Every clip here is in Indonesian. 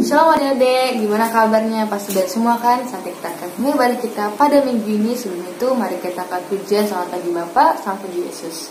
Shalom adik-adik, gimana kabarnya? Pasti baik semua kan? Saat kita akan mengibadi kita pada minggu ini. Sebelum itu mari kita angkat pujian. Selamat pagi Bapak, selamat pagi Yesus.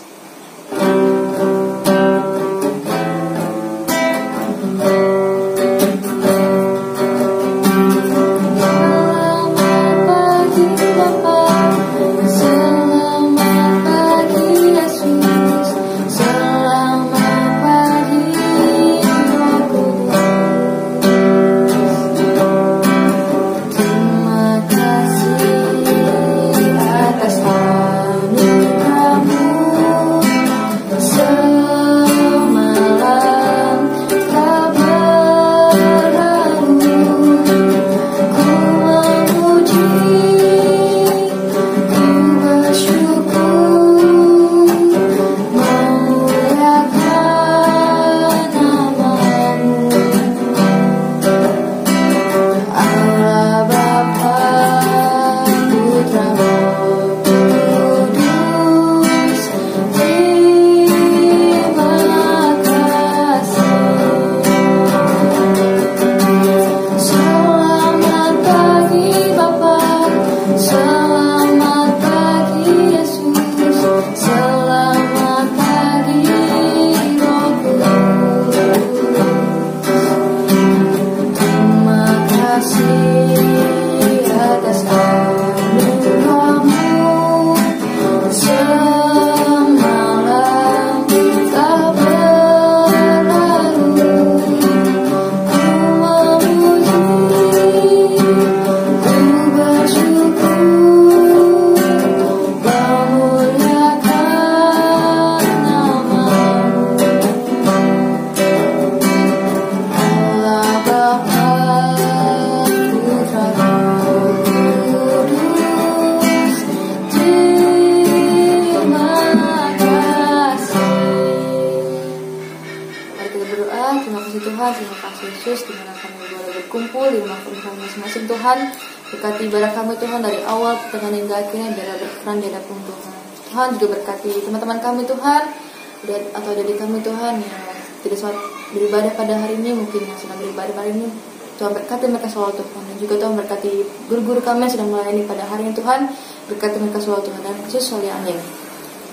Terima kasih Yesus, dimana kami boleh berkumpul di rumah kami masing-masing. Tuhan, berkati ibadah kami Tuhan dari awal pertengahan hingga akhirnya, biar berkenan di hadapan Tuhan. Tuhan juga berkati teman-teman kami Tuhan, atau adik kami Tuhan yang tidak sempat beribadah pada hari ini, mungkin yang sedang beribadah pada hari ini. Tuhan berkati mereka selalu Tuhan, dan juga Tuhan berkati guru-guru kami yang sedang melayani pada hari ini Tuhan, berkati mereka selalu Tuhan, dan Yesus selalu amin.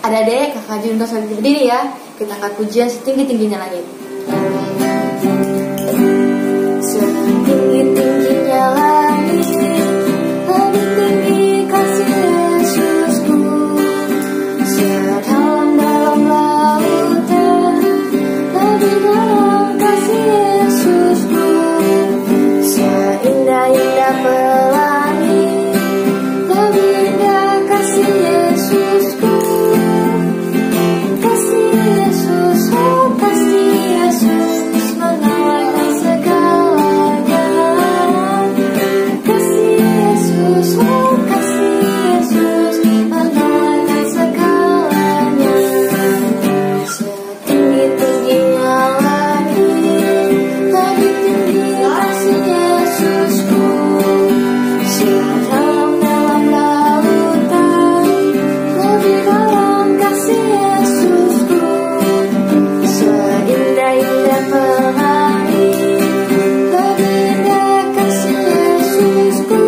Adik-adik, kakak Haji untuk selalu berdiri ya, kita angkat pujian setinggi-tingginya langit. Setinggi-tingginya langit, lebih tinggi kasih Yesusku. Sedalam-dalam lautan, lebih dalam kasih Yesusku. Seindah-indah pelangi, lebih indah kasih Yesusku. Kasih Yesus, oh kasih Yesus, menawarkan segalanya. Kasih Yesus, oh kasih Yesus, menawarkan segalanya. Setinggi-tingginya langit, lebih tinggi kasih Yesusku. Sedalam-dalam lautan, lebih dalam kasih Yesusku. Seindah-indah pelangi, lebih indah kasih Yesusku.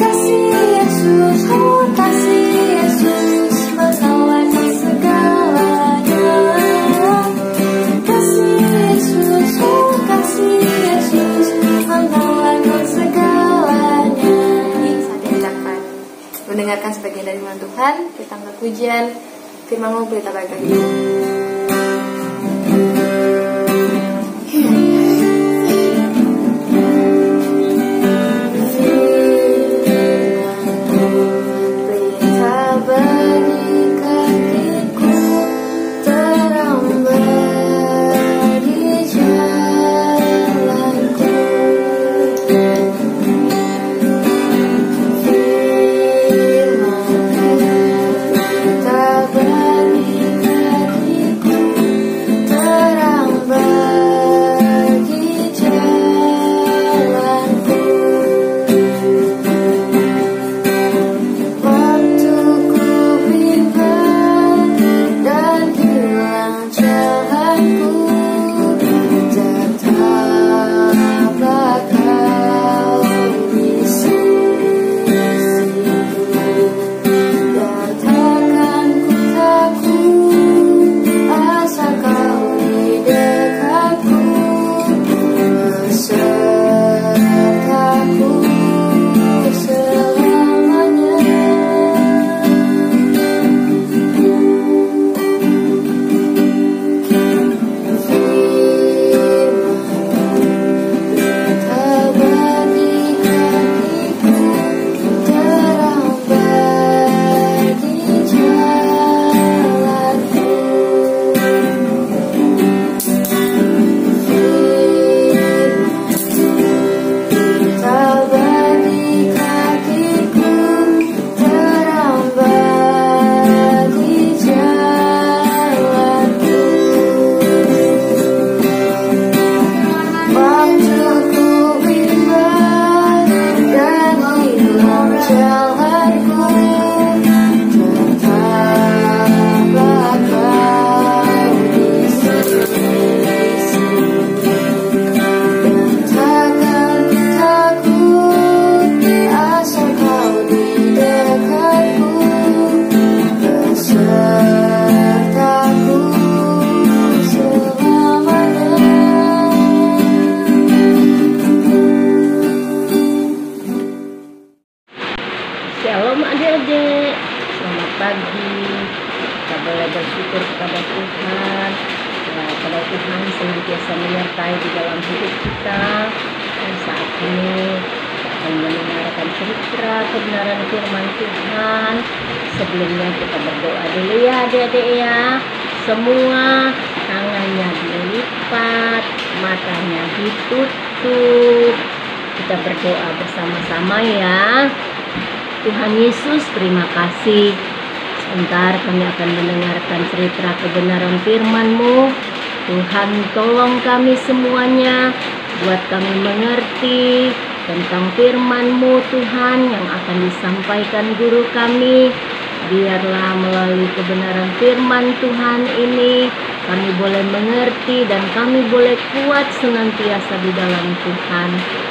Kasih Yesus, oh kasih Yesus, menawarkan segalanya. Kasih Yesus, oh kasih Yesus, menawarkan segalanya. Saat yang dapat mendengarkan sebagian dari firman Tuhan, kita angkat pujian firman-Mu berita baik lagi. Berita bagi kakiku, terang bagi jalanku. Firman-Mu berita bagi kakiku, Shalom adik-adik, selamat pagi. Kita boleh bersyukur kepada Tuhan. Pada Tuhan senantiasa menyertai di dalam hidup kita. Dan saat ini kita akan mendengarkan cerita kebenaran firman Tuhan. Sebelumnya kita berdoa dulu ya adik-adik ya. Semua tangannya dilipat, matanya ditutup. Kita berdoa bersama-sama ya. Tuhan Yesus, terima kasih. Sebentar kami akan mendengarkan cerita kebenaran firman-Mu. Tuhan, tolong kami semuanya, buat kami mengerti tentang firman-Mu Tuhan yang akan disampaikan guru kami. Biarlah melalui kebenaran firman Tuhan ini kami boleh mengerti dan kami boleh kuat senantiasa di dalam Tuhan.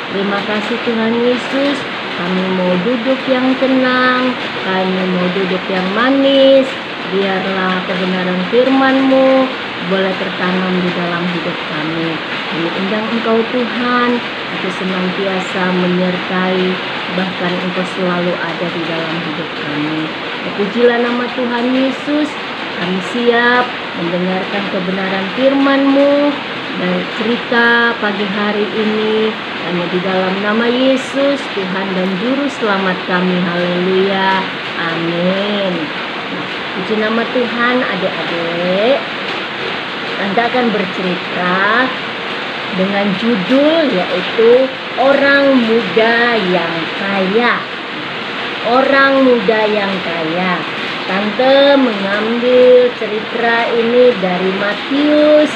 Terima kasih Tuhan Yesus. Kami mau duduk yang tenang, kami mau duduk yang manis. Biarlah kebenaran firman-Mu boleh tertanam di dalam hidup kami. Kami undang Engkau Tuhan untuk senantiasa menyertai, bahkan Engkau selalu ada di dalam hidup kami. Terpujilah nama Tuhan Yesus. Kami siap mendengarkan kebenaran firman-Mu dan cerita pagi hari ini. Hanya di dalam nama Yesus, Tuhan dan Juru Selamat kami. Haleluya. Amin. Puji nama Tuhan adik-adik. Tante akan bercerita dengan judul yaitu Orang Muda yang Kaya. Orang muda yang kaya. Tante mengambil cerita ini dari Matius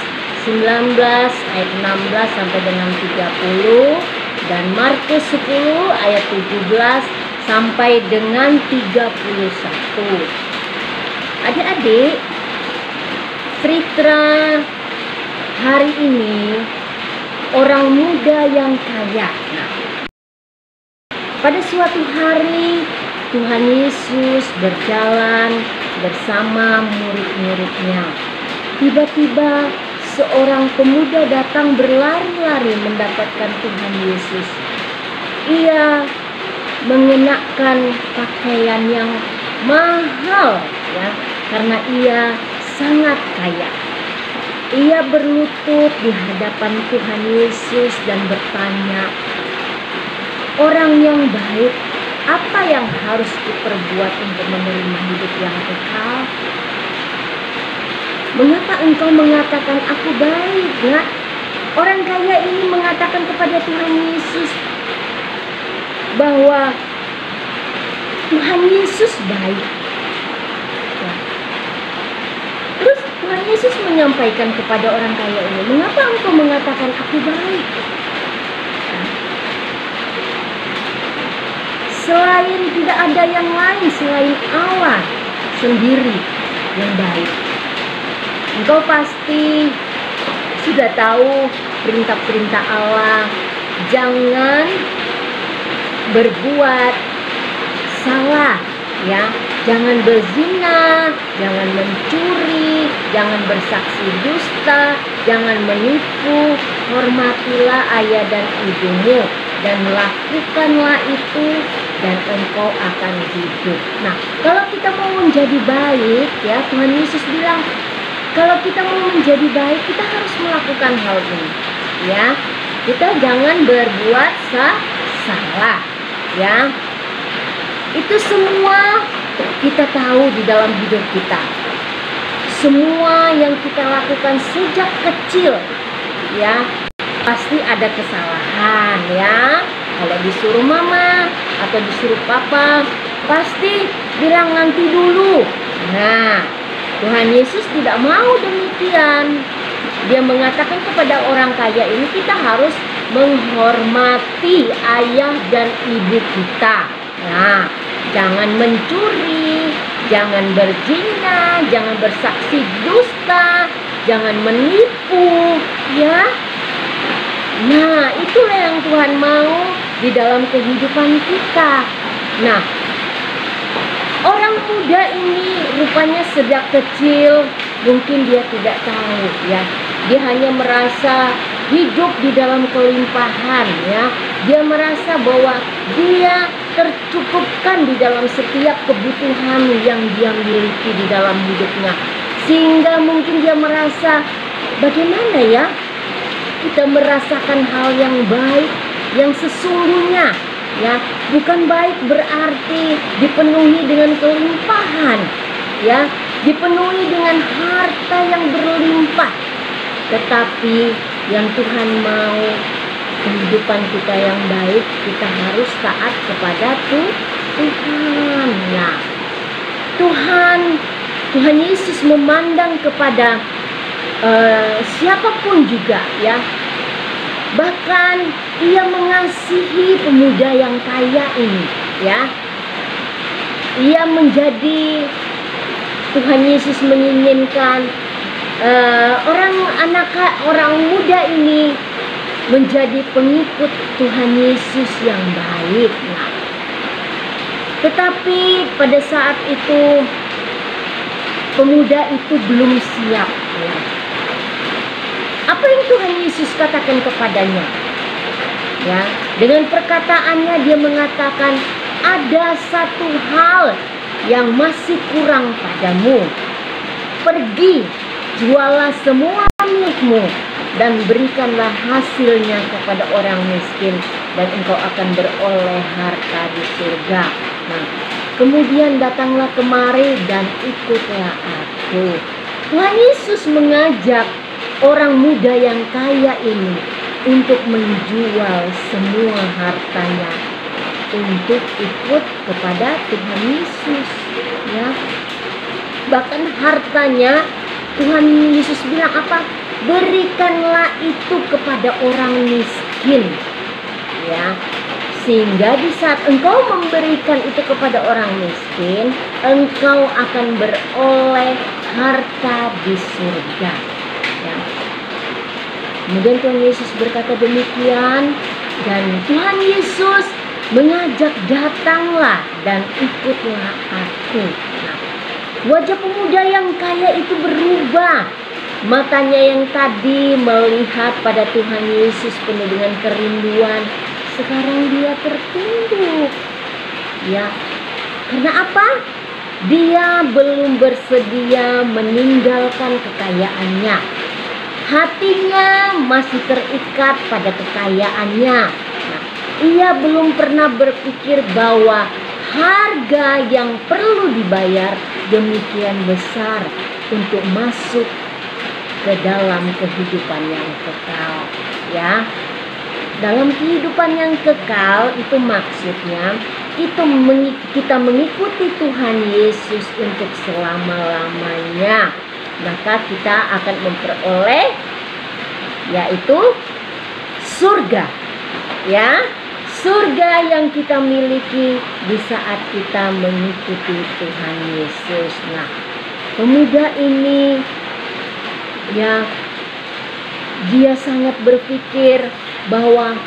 19 ayat 16 sampai dengan 30 dan Markus 10 ayat 17 sampai dengan 31. Adik-adik, cerita hari ini orang muda yang kaya. Nah, pada suatu hari Tuhan Yesus berjalan bersama murid-muridnya. Tiba-tiba seorang pemuda datang berlari-lari mendapatkan Tuhan Yesus. Ia mengenakan pakaian yang mahal ya, karena ia sangat kaya. Ia berlutut di hadapan Tuhan Yesus dan bertanya, "Orang yang baik, apa yang harus kuperbuat untuk menerima hidup yang kekal? Mengapa engkau mengatakan aku baik, nak?" Orang kaya ini mengatakan kepada Tuhan Yesus bahwa Tuhan Yesus baik. Ya. Terus Tuhan Yesus menyampaikan kepada orang kaya ini, "Mengapa engkau mengatakan aku baik? Selain tidak ada yang lain selain Allah sendiri yang baik." Engkau pasti sudah tahu perintah-perintah Allah. Jangan berbuat salah, ya. Jangan berzina, jangan mencuri, jangan bersaksi dusta, jangan menipu. Hormatilah ayah dan ibumu dan lakukanlah itu dan engkau akan hidup. Nah, kalau kita mau menjadi baik, ya, Tuhan Yesus bilang, kalau kita mau menjadi baik, kita harus melakukan hal ini, ya. Kita jangan berbuat salah, ya. Itu semua kita tahu di dalam hidup kita. Semua yang kita lakukan sejak kecil, ya, pasti ada kesalahan, ya. Kalau disuruh mama atau disuruh papa, pasti bilang nanti dulu. Nah, Tuhan Yesus tidak mau demikian. Dia mengatakan kepada orang kaya ini, kita harus menghormati ayah dan ibu kita. Nah, jangan mencuri, jangan berzina, jangan bersaksi dusta, jangan menipu, ya. Nah, itulah yang Tuhan mau di dalam kehidupan kita. Nah, orang muda ini rupanya sejak kecil mungkin dia tidak tahu, ya. Dia hanya merasa hidup di dalam kelimpahan, ya. Dia merasa bahwa dia tercukupkan di dalam setiap kebutuhan yang dia miliki di dalam hidupnya. Sehingga mungkin dia merasa, bagaimana ya kita merasakan hal yang baik, yang sesungguhnya, ya, bukan baik berarti dipenuhi dengan kelimpahan, ya, dipenuhi dengan harta yang berlimpah, tetapi yang Tuhan mau kehidupan kita yang baik, kita harus taat kepada Tuhan. Nah, Tuhan Yesus memandang kepada siapapun juga, ya. Bahkan ia mengasihi pemuda yang kaya ini, ya. Ia menjadi, Tuhan Yesus menginginkan orang muda ini menjadi pengikut Tuhan Yesus yang baik. Nah, tetapi pada saat itu pemuda itu belum siap, ya. Apa yang Tuhan Yesus katakan kepadanya? Ya, dengan perkataannya dia mengatakan, ada satu hal yang masih kurang padamu. Pergi, jualah semua milikmu dan berikanlah hasilnya kepada orang miskin, dan engkau akan beroleh harta di surga. Nah, kemudian datanglah kemari dan ikutlah aku. Tuhan Yesus mengajak orang muda yang kaya ini untuk menjual semua hartanya untuk ikut kepada Tuhan Yesus, ya. Bahkan hartanya Tuhan Yesus bilang apa? Berikanlah itu kepada orang miskin, ya. Sehingga di saat engkau memberikan itu kepada orang miskin, engkau akan beroleh harta di surga, ya. Kemudian Tuhan Yesus berkata demikian, dan Tuhan Yesus mengajak, datanglah dan ikutlah aku. Nah, wajah pemuda yang kaya itu berubah. Matanya yang tadi melihat pada Tuhan Yesus penuh dengan kerinduan, sekarang dia tertunduk, ya. Karena apa? Dia belum bersedia meninggalkan kekayaannya. Hatinya masih terikat pada kekayaannya. Nah, ia belum pernah berpikir bahwa harga yang perlu dibayar demikian besar untuk masuk ke dalam kehidupan yang kekal, ya. Dalam kehidupan yang kekal itu maksudnya kita mengikuti Tuhan Yesus untuk selama-lamanya. Maka kita akan memperoleh yaitu surga, ya. Surga yang kita miliki di saat kita mengikuti Tuhan Yesus. Nah, pemuda ini, ya, dia sangat berpikir bahwa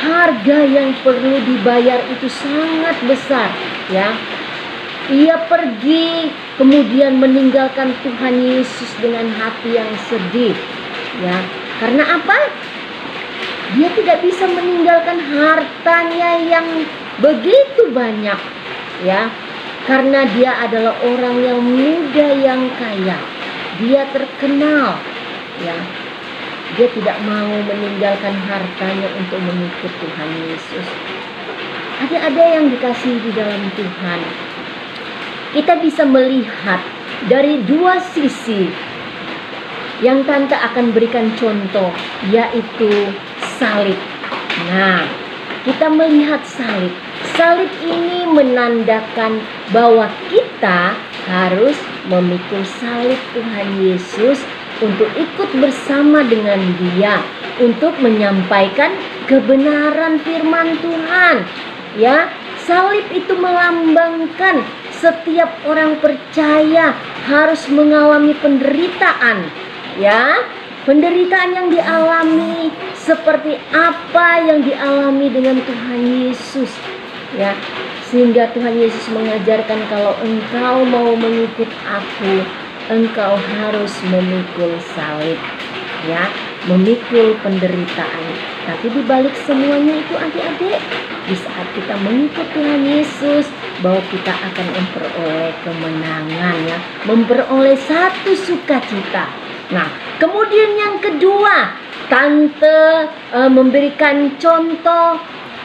harga yang perlu dibayar itu sangat besar, ya. Ia pergi kemudian meninggalkan Tuhan Yesus dengan hati yang sedih, ya. Karena apa? Dia tidak bisa meninggalkan hartanya yang begitu banyak, ya. Karena dia adalah orang yang muda yang kaya. Dia terkenal, ya. Dia tidak mau meninggalkan hartanya untuk mengikut Tuhan Yesus. Ada yang dikasihi di dalam Tuhan. Kita bisa melihat dari dua sisi yang Tante akan berikan contoh, yaitu salib. Nah, kita melihat salib. Salib ini menandakan bahwa kita harus memikul salib Tuhan Yesus untuk ikut bersama dengan Dia untuk menyampaikan kebenaran firman Tuhan, ya. Salib itu melambangkan setiap orang percaya harus mengalami penderitaan, ya. Penderitaan yang dialami seperti apa yang dialami dengan Tuhan Yesus, ya. Sehingga Tuhan Yesus mengajarkan kalau engkau mau mengikut aku, engkau harus memikul salib, ya. memikul penderitaan. Tapi di balik semuanya itu adik-adik, di saat kita mengikut Tuhan Yesus, bahwa kita akan memperoleh kemenangan ya, memperoleh satu sukacita. Nah, kemudian yang kedua, Tante memberikan contoh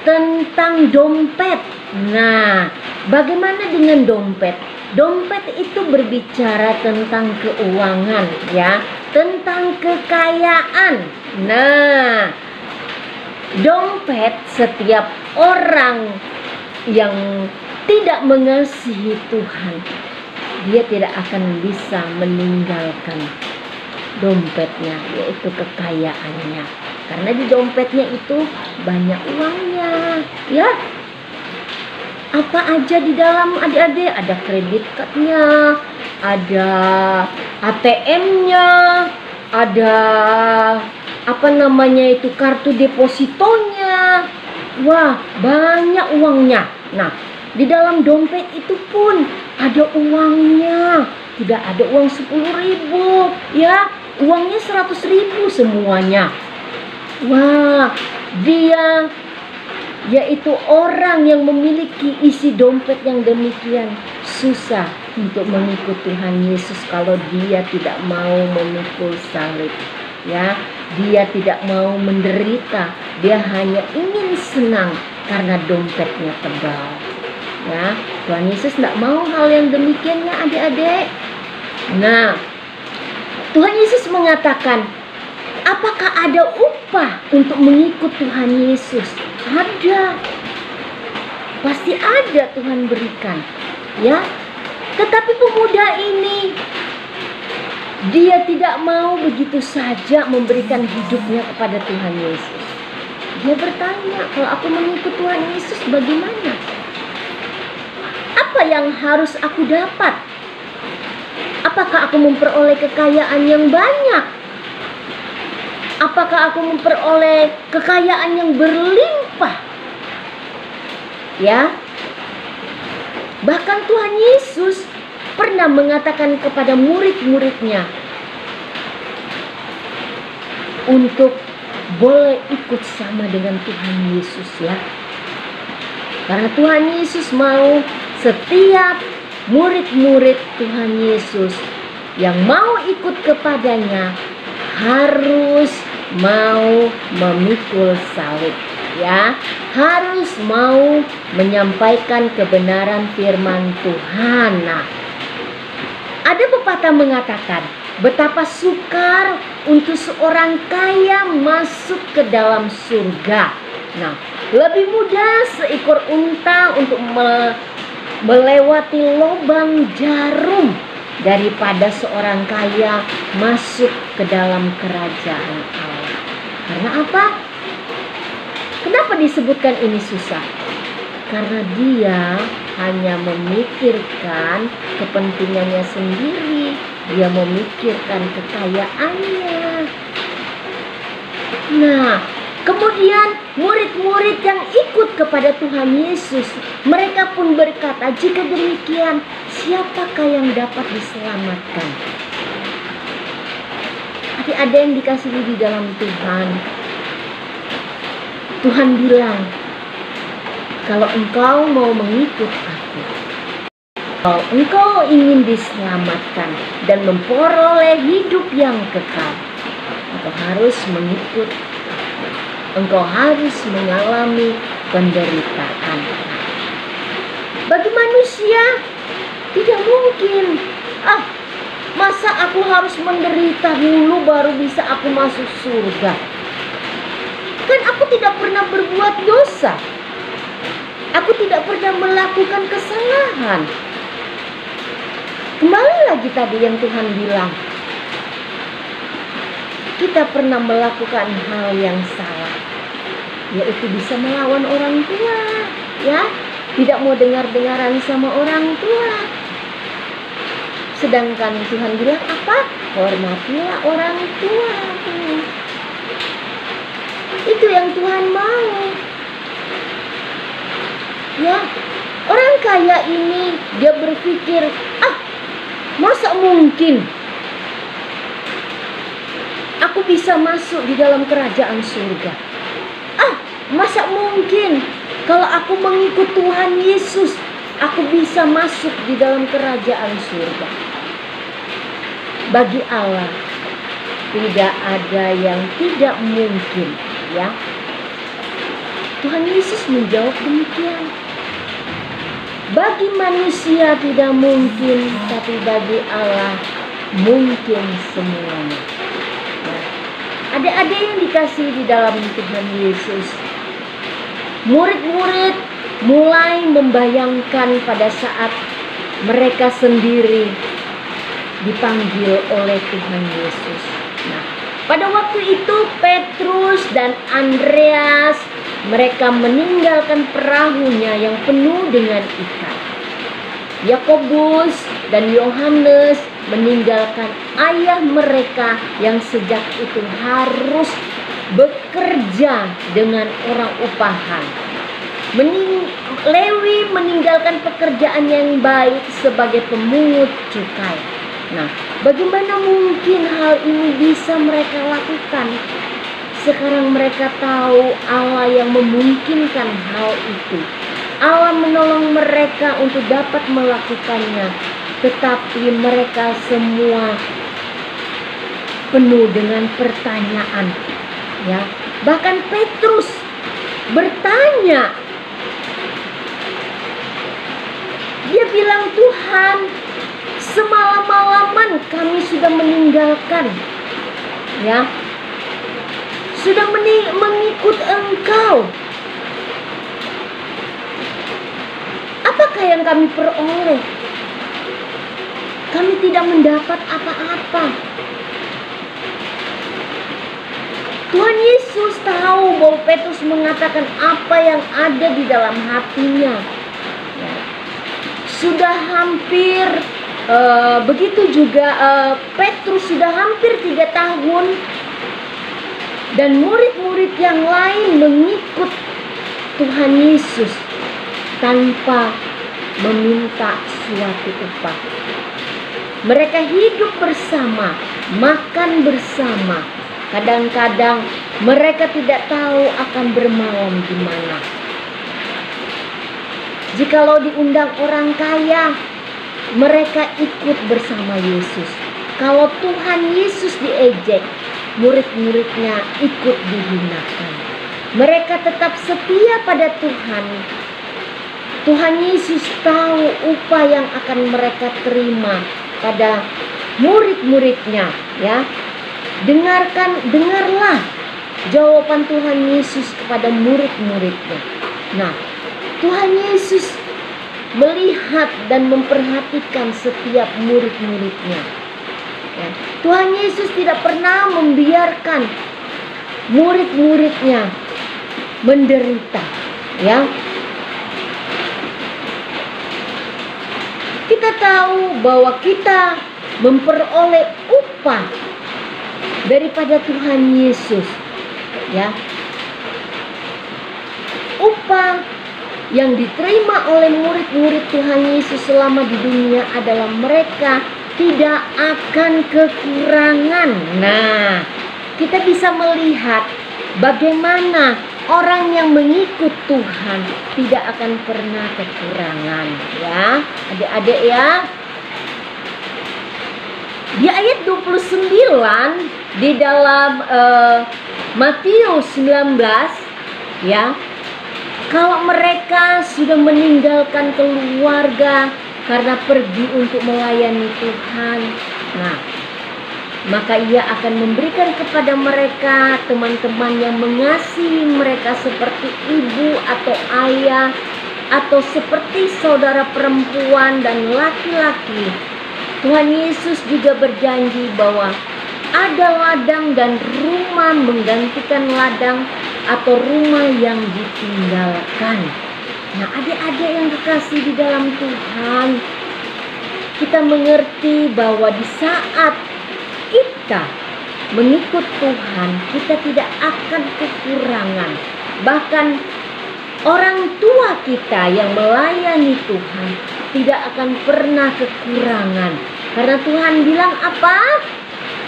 tentang dompet. Nah, bagaimana dengan dompet? Dompet itu berbicara tentang keuangan ya, tentang kekayaan. Nah, dompet, setiap orang yang tidak mengasihi Tuhan, dia tidak akan bisa meninggalkan dompetnya, yaitu kekayaannya. Karena di dompetnya itu banyak uangnya ya. Apa aja di dalam adik-adik? Ada kredit cardnya, ada ATM-nya, ada kartu depositonya. Wah, banyak uangnya. Nah, di dalam dompet itu pun ada uangnya. Tidak ada uang 10.000 ya, uangnya 100.000 semuanya. Wah, dia yaitu orang yang memiliki isi dompet yang demikian susah untuk mengikut Tuhan Yesus kalau dia tidak mau memikul salib ya. Dia tidak mau menderita, dia hanya ingin senang karena dompetnya tebal ya. Tuhan Yesus tidak mau hal yang demikian ya adik-adik. Nah, Tuhan Yesus mengatakan, apakah ada upah untuk mengikut Tuhan Yesus? Ada. Pasti ada, Tuhan berikan ya. Tetapi pemuda ini, dia tidak mau begitu saja memberikan hidupnya kepada Tuhan Yesus. Dia bertanya, kalau aku mengikut Tuhan Yesus bagaimana? Apa yang harus aku dapat? Apakah aku memperoleh kekayaan yang banyak? Apakah aku memperoleh kekayaan yang berlimpah? Ya. Bahkan Tuhan Yesus pernah mengatakan kepada murid-muridnya untuk boleh ikut sama dengan Tuhan Yesus ya. Karena Tuhan Yesus mau setiap murid-murid Tuhan Yesus yang mau ikut kepadanya harus mau memikul salib ya, harus mau menyampaikan kebenaran firman Tuhan. Nah, ada pepatah mengatakan, betapa sukar untuk seorang kaya masuk ke dalam surga. Nah, lebih mudah seekor unta untuk melewati lubang jarum daripada seorang kaya masuk ke dalam kerajaan Allah. Karena apa? Kenapa disebutkan ini susah? Karena dia hanya memikirkan kepentingannya sendiri. Dia memikirkan kekayaannya. Nah, kemudian murid-murid yang ikut kepada Tuhan Yesus, mereka pun berkata, jika demikian, siapakah yang dapat diselamatkan? Tapi ada yang dikasihi di dalam Tuhan. Tuhan bilang, kalau engkau mau mengikut aku, kalau engkau ingin diselamatkan dan memperoleh hidup yang kekal, engkau harus mengikut, engkau harus mengalami penderitaan. Bagi manusia tidak mungkin. Masa aku harus menderita dulu baru bisa aku masuk surga? Kan aku tidak pernah berbuat dosa. Aku tidak pernah melakukan kesalahan. Kembali lagi tadi yang Tuhan bilang, kita pernah melakukan hal yang salah, yaitu bisa melawan orang tua, ya, tidak mau dengar-dengaran sama orang tua. Sedangkan Tuhan bilang apa? Hormatilah orang tua. Itu yang Tuhan mau. Ya, orang kaya ini dia berpikir, masa mungkin aku aku bisa masuk di dalam kerajaan surga. Masa mungkin kalau aku mengikut Tuhan Yesus, aku bisa masuk di dalam kerajaan surga? Bagi Allah tidak ada yang tidak mungkin, ya. Tuhan Yesus menjawab demikian. Bagi manusia tidak mungkin, tapi bagi Allah mungkin semuanya. Nah, ada yang dikasih di dalam Tuhan Yesus. Murid-murid mulai membayangkan pada saat mereka sendiri dipanggil oleh Tuhan Yesus. Nah, pada waktu itu Petrus dan Andreas, mereka meninggalkan perahunya yang penuh dengan ikan. Yakobus dan Yohanes meninggalkan ayah mereka yang sejak itu harus bekerja dengan orang upahan. Lewi meninggalkan pekerjaan yang baik sebagai pemungut cukai. Nah, bagaimana mungkin hal ini bisa mereka lakukan? Sekarang mereka tahu Allah yang memungkinkan hal itu. Allah menolong mereka untuk dapat melakukannya. Tetapi mereka semua penuh dengan pertanyaan. Ya, bahkan Petrus bertanya. Dia bilang, Tuhan, semalam-malaman kami sudah meninggalkan, ya, sudah mengikut Engkau. Apakah yang kami peroleh? Kami tidak mendapat apa-apa. Tuhan Yesus tahu bahwa Petrus mengatakan apa yang ada di dalam hatinya. Ya. Sudah hampir begitu juga Petrus sudah hampir 3 tahun dan murid-murid yang lain mengikut Tuhan Yesus tanpa meminta suatu upah. Mereka hidup bersama, makan bersama. Kadang-kadang mereka tidak tahu akan bermalam di mana. Jikalau diundang orang kaya, mereka ikut bersama Yesus. Kalau Tuhan Yesus diejek, murid-muridnya ikut dihinakan. Mereka tetap setia pada Tuhan. Tuhan Yesus tahu upah yang akan mereka terima pada murid-muridnya, ya. Dengarlah jawaban Tuhan Yesus kepada murid-muridnya. Nah, Tuhan Yesus melihat dan memperhatikan setiap murid-muridnya. Ya, Tuhan Yesus tidak pernah membiarkan murid-muridnya menderita. Ya, kita tahu bahwa kita memperoleh upah daripada Tuhan Yesus, ya. Upah yang diterima oleh murid-murid Tuhan Yesus selama di dunia adalah mereka tidak akan kekurangan. Nah, kita bisa melihat bagaimana orang yang mengikut Tuhan tidak akan pernah kekurangan, ya. Adik-adik, ya. Di ayat 29 di dalam Matius 19, ya, kalau mereka sudah meninggalkan keluarga karena pergi untuk melayani Tuhan, nah, maka Ia akan memberikan kepada mereka teman-teman yang mengasihi mereka seperti ibu atau ayah, atau seperti saudara perempuan dan laki-laki. Tuhan Yesus juga berjanji bahwa ada ladang dan rumah menggantikan ladang atau rumah yang ditinggalkan. Nah, adik-adik yang kekasih di dalam Tuhan, kita mengerti bahwa di saat kita mengikut Tuhan, kita tidak akan kekurangan. Bahkan orang tua kita yang melayani Tuhan tidak akan pernah kekurangan. Karena Tuhan bilang apa?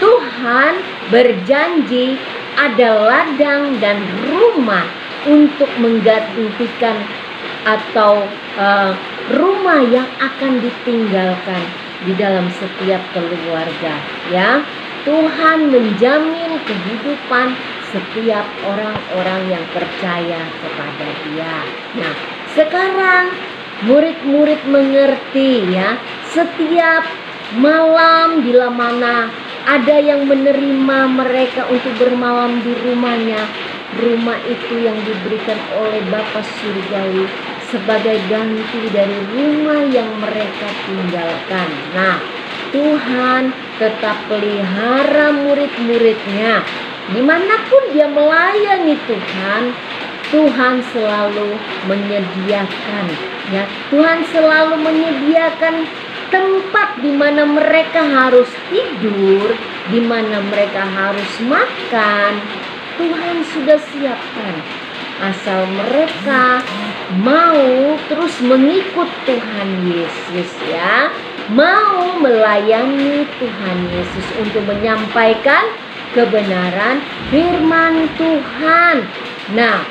Tuhan berjanji ada ladang dan rumah untuk menggantikan atau rumah yang akan ditinggalkan di dalam setiap keluarga, ya. Tuhan menjamin kehidupan setiap orang-orang yang percaya kepada Dia. Nah, sekarang murid-murid mengerti, ya. Setiap malam bila mana ada yang menerima mereka untuk bermalam di rumahnya, rumah itu yang diberikan oleh Bapa Surgawi sebagai ganti dari rumah yang mereka tinggalkan. Nah, Tuhan tetap pelihara murid-muridnya. Dimanapun dia melayani Tuhan selalu menyediakan, ya. Tuhan selalu menyediakan tempat di mana mereka harus tidur, di mana mereka harus makan. Tuhan sudah siapkan, asal mereka mau terus mengikut Tuhan Yesus, ya. Mau melayani Tuhan Yesus untuk menyampaikan kebenaran firman Tuhan. Nah,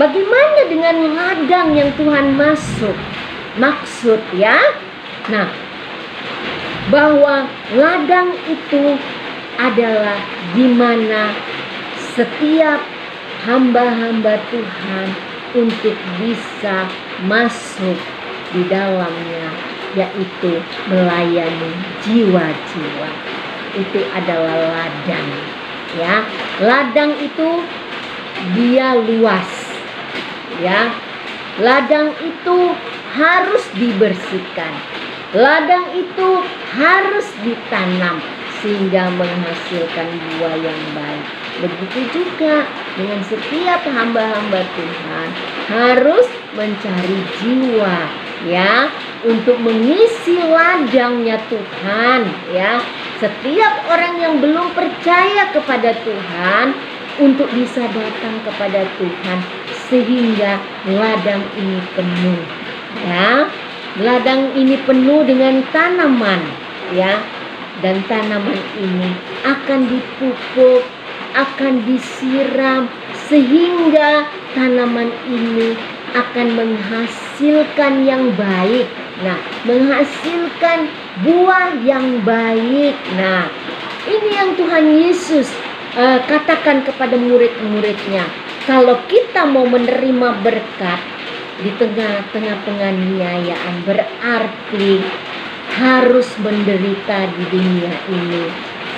bagaimana dengan ladang yang Tuhan maksud, ya? Nah, bahwa ladang itu adalah di mana setiap hamba-hamba Tuhan untuk bisa masuk di dalamnya, yaitu melayani jiwa-jiwa. Itu adalah ladang, ya. Ladang itu dia luas, ya. Ladang itu harus dibersihkan. Ladang itu harus ditanam sehingga menghasilkan buah yang baik. Begitu juga dengan setiap hamba-hamba Tuhan harus mencari jiwa, ya, untuk mengisi ladangnya Tuhan, ya. Setiap orang yang belum percaya kepada Tuhan untuk bisa datang kepada Tuhan sehingga ladang ini penuh, ya. Ladang ini penuh dengan tanaman, ya. Dan tanaman ini akan dipupuk, akan disiram sehingga tanaman ini akan menghasilkan yang baik. Nah, menghasilkan buah yang baik. Nah, ini yang Tuhan Yesus katakan kepada murid-muridnya. Kalau kita mau menerima berkat di tengah-tengah penganiayaan, berarti harus menderita di dunia ini,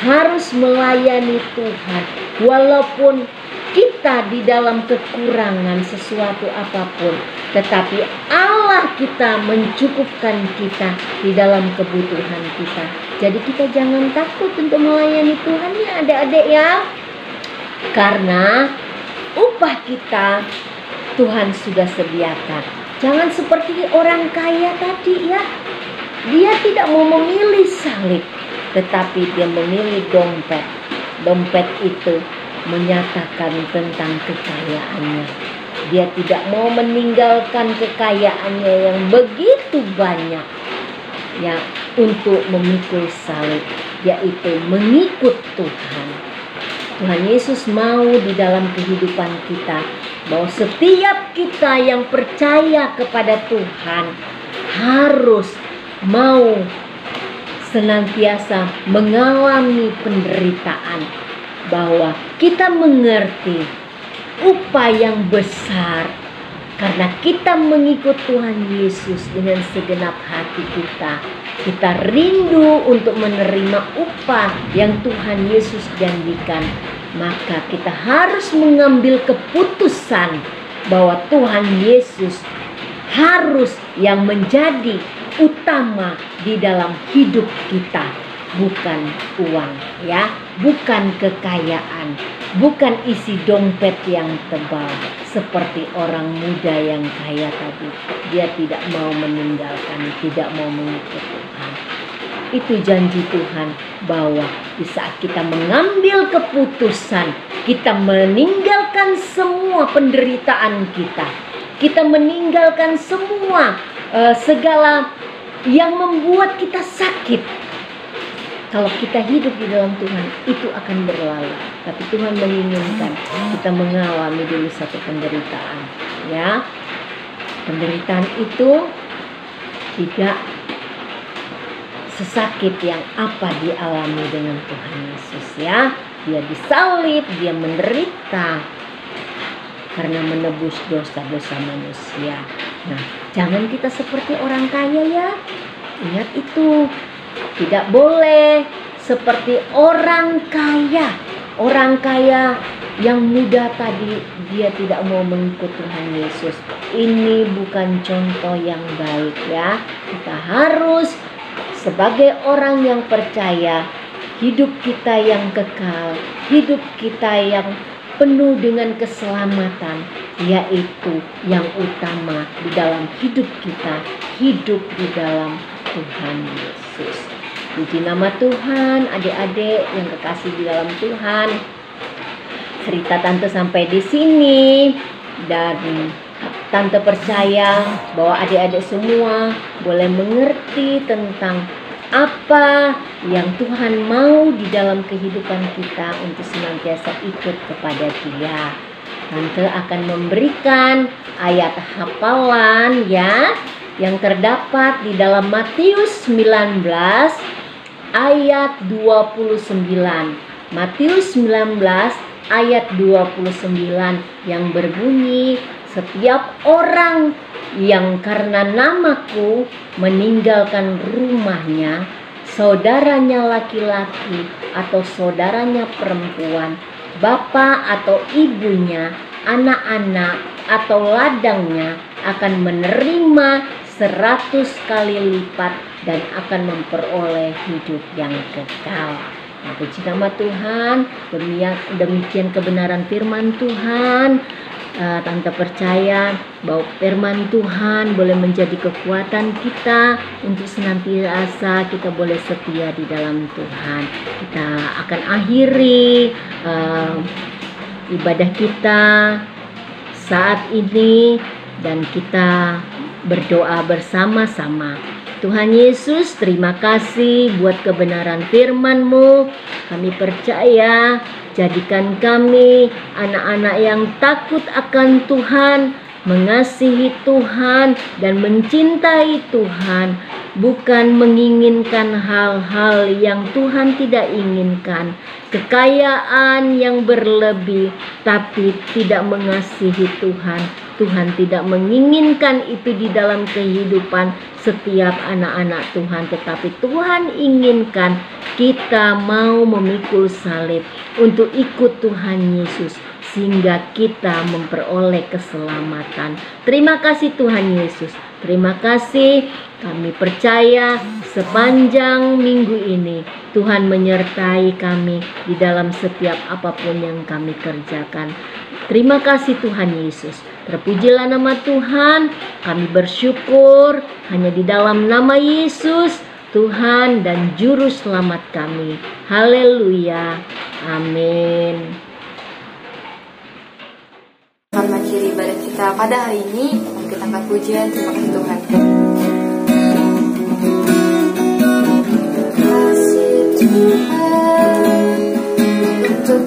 harus melayani Tuhan walaupun kita di dalam kekurangan sesuatu apapun, tetapi Allah kita mencukupkan kita di dalam kebutuhan kita. Jadi kita jangan takut untuk melayani Tuhan, ya adik-adik, ya. Karena upah kita Tuhan sudah sediakan. Jangan seperti orang kaya tadi, ya. Dia tidak mau memilih salib, tetapi dia memilih dompet. Dompet itu menyatakan tentang kekayaannya. Dia tidak mau meninggalkan kekayaannya yang begitu banyak, ya, untuk memikul salib, yaitu mengikut Tuhan. Tuhan Yesus mau di dalam kehidupan kita bahwa setiap kita yang percaya kepada Tuhan harus mau senantiasa mengalami penderitaan, bahwa kita mengerti upah yang besar karena kita mengikut Tuhan Yesus dengan segenap hati kita. Kita rindu untuk menerima upah yang Tuhan Yesus janjikan. Maka kita harus mengambil keputusan bahwa Tuhan Yesus harus yang menjadi utama di dalam hidup kita, bukan uang, ya, bukan kekayaan, bukan isi dompet yang tebal seperti orang muda yang kaya tadi. Dia tidak mau meninggalkan, tidak mau mengikut Tuhan. Itu janji Tuhan bahwa di saat kita mengambil keputusan, kita meninggalkan semua penderitaan kita, kita meninggalkan semua segala yang membuat kita sakit. Kalau kita hidup di dalam Tuhan, itu akan berlalu. Tapi Tuhan menginginkan kita mengalami dulu satu penderitaan. Ya, penderitaan itu tidak sesakit yang apa dialami dengan Tuhan Yesus ya. Dia disalib, dia menderita karena menebus dosa-dosa manusia. Nah, jangan kita seperti orang kaya ya. Ingat itu. Tidak boleh seperti orang kaya. Orang kaya yang muda tadi, dia tidak mau mengikut Tuhan Yesus. Ini bukan contoh yang baik ya. Kita harus sebagai orang yang percaya, hidup kita yang kekal, hidup kita yang penuh dengan keselamatan, yaitu yang utama di dalam hidup kita, hidup di dalam Tuhan Yesus. Puji nama Tuhan, adik-adik yang kekasih di dalam Tuhan. Cerita Tante sampai di sini, dan Tante percaya bahwa adik-adik semua boleh mengerti tentang apa yang Tuhan mau di dalam kehidupan kita untuk senantiasa ikut kepada Dia. Tante akan memberikan ayat hafalan ya, yang terdapat di dalam Matius 19 ayat 29. Matius 19 ayat 29 yang berbunyi, setiap orang yang karena namaku meninggalkan rumahnya, saudaranya laki-laki atau saudaranya perempuan, bapak atau ibunya, anak-anak atau ladangnya, akan menerima 100 kali lipat dan akan memperoleh hidup yang kekal. Nah, puji nama Tuhan, demikian kebenaran firman Tuhan. Tante percaya bahwa firman Tuhan boleh menjadi kekuatan kita untuk senantiasa kita boleh setia di dalam Tuhan. Kita akan akhiri ibadah kita saat ini dan kita berdoa bersama-sama. Tuhan Yesus, terima kasih buat kebenaran firman-Mu. Kami percaya, jadikan kami anak-anak yang takut akan Tuhan, mengasihi Tuhan, dan mencintai Tuhan. Bukan menginginkan hal-hal yang Tuhan tidak inginkan, kekayaan yang berlebih, tapi tidak mengasihi Tuhan. Tuhan tidak menginginkan itu di dalam kehidupan setiap anak-anak Tuhan, tetapi Tuhan inginkan kita mau memikul salib untuk ikut Tuhan Yesus sehingga kita memperoleh keselamatan. Terima kasih Tuhan Yesus. Terima kasih. Kami percaya sepanjang minggu ini Tuhan menyertai kami di dalam setiap apapun yang kami kerjakan. Terima kasih Tuhan Yesus. Terpujilah nama Tuhan. Kami bersyukur hanya di dalam nama Yesus, Tuhan dan Juru Selamat kami. Haleluya. Amin. Karena akhiri ibadah kita pada hari ini, kita angkat pujian. Terima kasih Tuhan. Kasih Tuhan untuk